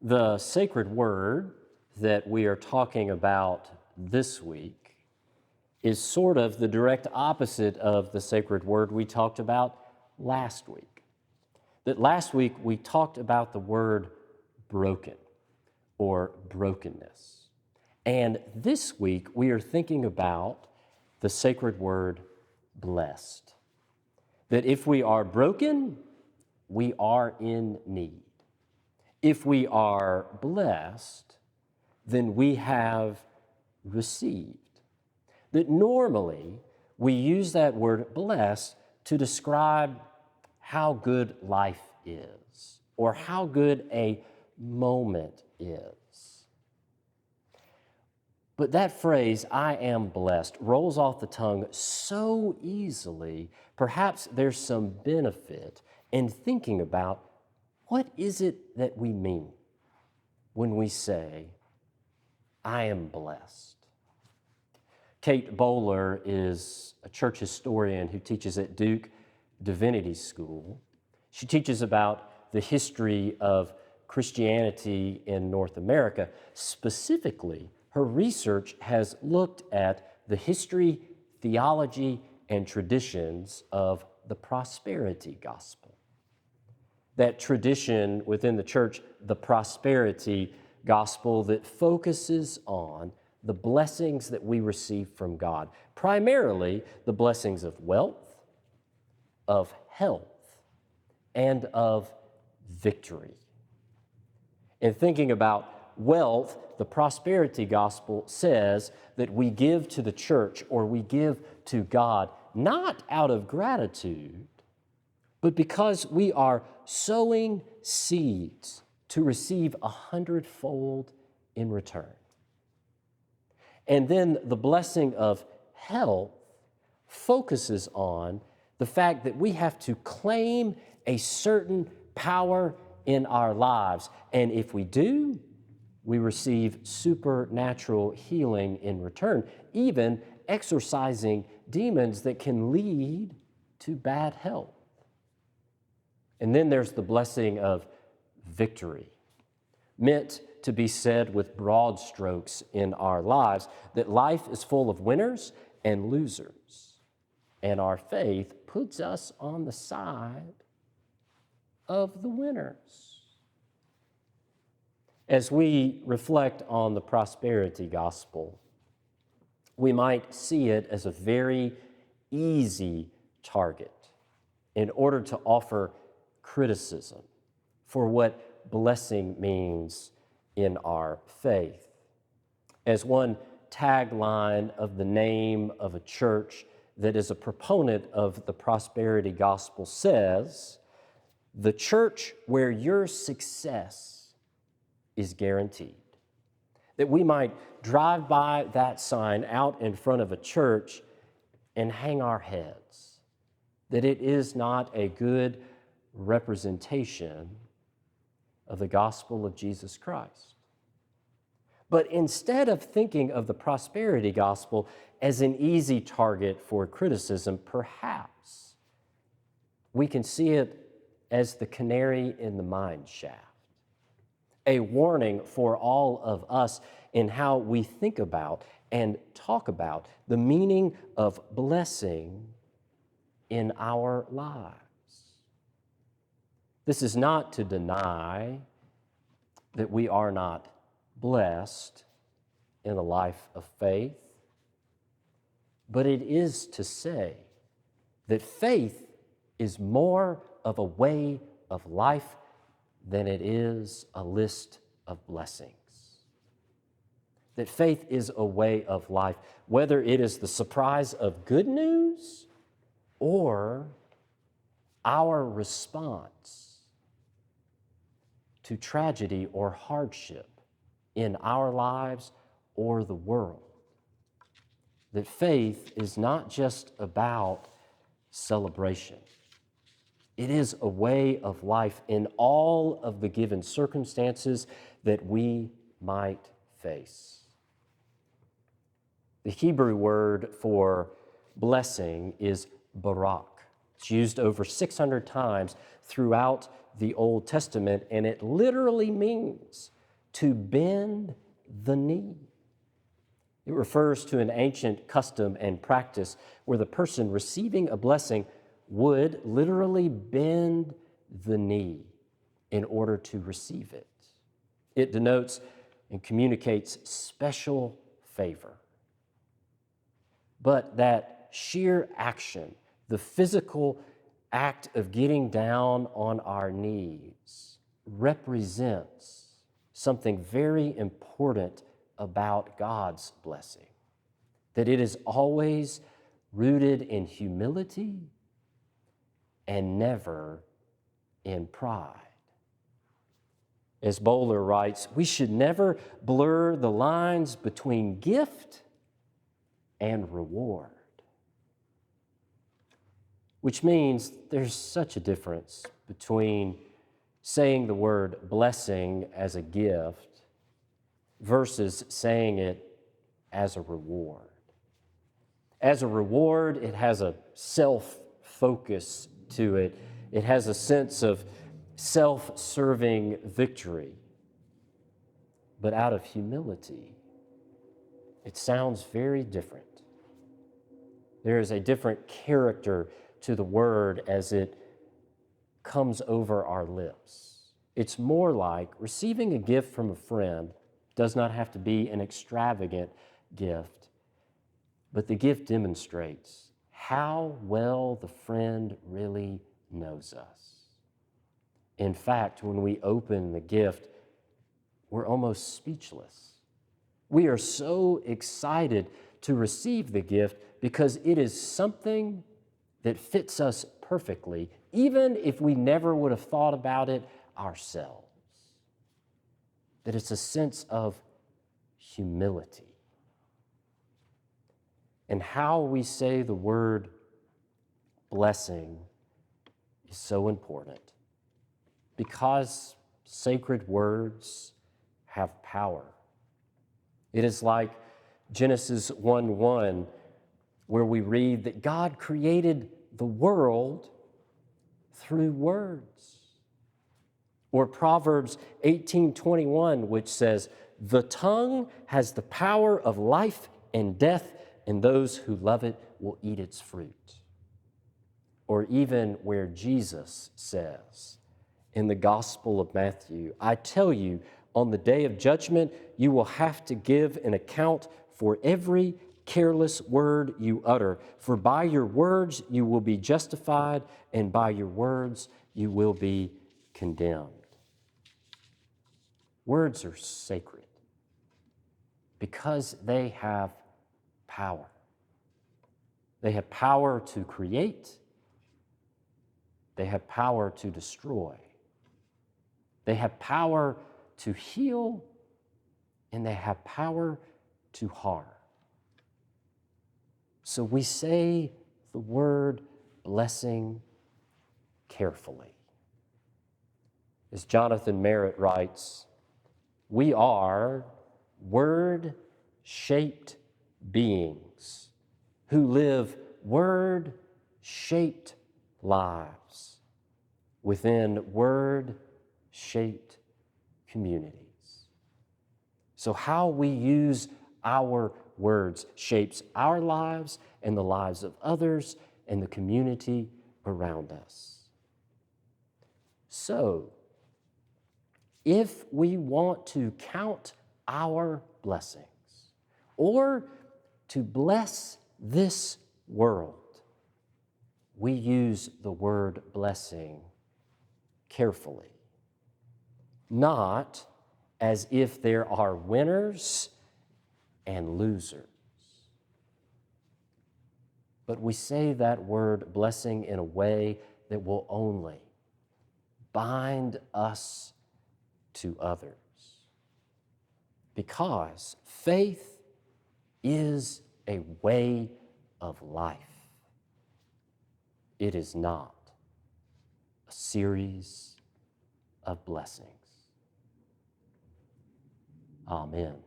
The sacred word that we are talking about this week is sort of the direct opposite of the sacred word we talked about last week. That last week we talked about the word broken or brokenness. And this week we are thinking about the sacred word blessed. That if we are broken, we are in need. If we are blessed, then we have received. That normally we use that word blessed to describe how good life is or how good a moment is. But that phrase, I am blessed, rolls off the tongue so easily, perhaps there's some benefit in thinking about what is it that we mean when we say, I am blessed? Kate Bowler is a church historian who teaches at Duke Divinity School. She teaches about the history of Christianity in North America. Specifically, her research has looked at the history, theology, and traditions of the prosperity gospel. That tradition within the church, the prosperity gospel that focuses on the blessings that we receive from God, primarily the blessings of wealth, of health, and of victory. In thinking about wealth, the prosperity gospel says that we give to the church or we give to God not out of gratitude, but because we are sowing seeds to receive 100-fold in return. And then the blessing of health focuses on the fact that we have to claim a certain power in our lives. And if we do, we receive supernatural healing in return, even exorcising demons that can lead to bad health. And then there's the blessing of victory, meant to be said with broad strokes in our lives, that life is full of winners and losers, and our faith puts us on the side of the winners. As we reflect on the prosperity gospel, we might see it as a very easy target in order to offer criticism for what blessing means in our faith. As one tagline of the name of a church that is a proponent of the prosperity gospel says, the church where your success is guaranteed. That we might drive by that sign out in front of a church and hang our heads, that it is not a good representation of the gospel of Jesus Christ. But instead of thinking of the prosperity gospel as an easy target for criticism, perhaps we can see it as the canary in the mine shaft, a warning for all of us in how we think about and talk about the meaning of blessing in our lives. This is not to deny that we are not blessed in a life of faith, but it is to say that faith is more of a way of life than it is a list of blessings. That faith is a way of life, whether it is the surprise of good news or our response to tragedy or hardship in our lives or the world. That faith is not just about celebration. It is a way of life in all of the given circumstances that we might face. The Hebrew word for blessing is barak. It's used over 600 times throughout the Old Testament, and it literally means to bend the knee. It refers to an ancient custom and practice where the person receiving a blessing would literally bend the knee in order to receive it. It denotes and communicates special favor. But that sheer action, the physical act of getting down on our knees, represents something very important about God's blessing, that it is always rooted in humility and never in pride. As Bowler writes, we should never blur the lines between gift and reward, which means there's such a difference between saying the word blessing as a gift versus saying it as a reward. As a reward, it has a self-focus to it. It has a sense of self-serving victory. But out of humility, it sounds very different. There is a different character to the word as it comes over our lips. It's more like receiving a gift from a friend does not have to be an extravagant gift, but the gift demonstrates how well the friend really knows us. In fact, when we open the gift, we're almost speechless. We are so excited to receive the gift because it is something that fits us perfectly, even if we never would have thought about it ourselves. That it's a sense of humility. And how we say the word blessing is so important because sacred words have power. It is like Genesis 1:1, where we read that God created the world through words. Or Proverbs 18:21, which says, "The tongue has the power of life and death, and those who love it will eat its fruit." Or even where Jesus says in the Gospel of Matthew, "I tell you, on the day of judgment, you will have to give an account for every careless word you utter. For by your words you will be justified, and by your words you will be condemned." Words are sacred because they have power. They have power to create. They have power to destroy. They have power to heal, and they have power to harm. So we say the word blessing carefully. As Jonathan Merritt writes, we are word-shaped beings who live word-shaped lives within word-shaped communities. So how we use our words shapes our lives and the lives of others and the community around us. So, if we want to count our blessings or to bless this world, we use the word blessing carefully, not as if there are winners and losers. But we say that word blessing in a way that will only bind us to others. Because faith is a way of life. It is not a series of blessings. Amen.